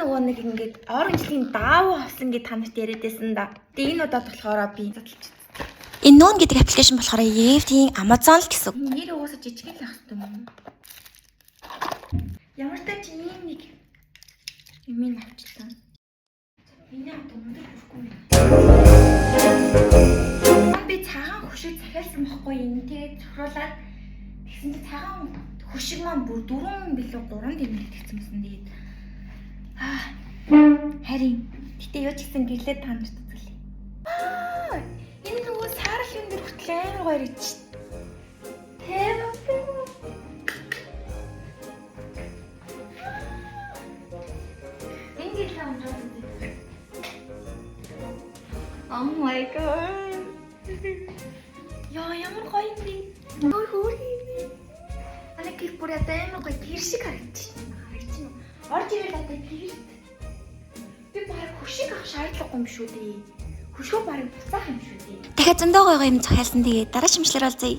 нөгөө нэг ингээд оранжлын даав авсан гэж та нарт яриад байсан да. Тэгээ энэ удаад болохоор би задлж. Энэ Noon гэдэг аппликейшн болохоор EFT-ийн Amazon л гэсэн. Нэр угаасаа жижиг л ах хэвээр юм. Ямар ч чи ийм нэг юм авчихсан. Миний хат өндөр хүрхгүй. Би цагаан хөшиг захиалсан байхгүй юм. Тэгээд цохруулаад тэгсэн чи цагаан хөшиг маань бүр 4 билүү 3 дэмэл тэгсэн юмсан. Тэгээд харин гэтээ юу ч гэсэн гэрлээ та нарт үзүүлээ. Энэ нөгөө саарлын дээр хүртэл амар гоё ирж. Oh my god. Яа ямар гоё юм бэ? Ой хөөе. Анаа гэр бүр амар гоё тэр шиг харагдчихна. Харагдчихна уу? Орж ирэл одоо тэр. Би бараг хөшиг авах шаардлагагүй юм шүү дээ. Хөшгөө бараг буцаах юм шүү дээ. Дахиад зөндөө гоё юм захиалсан. Тэгээд дараа шимшлэр олзъя.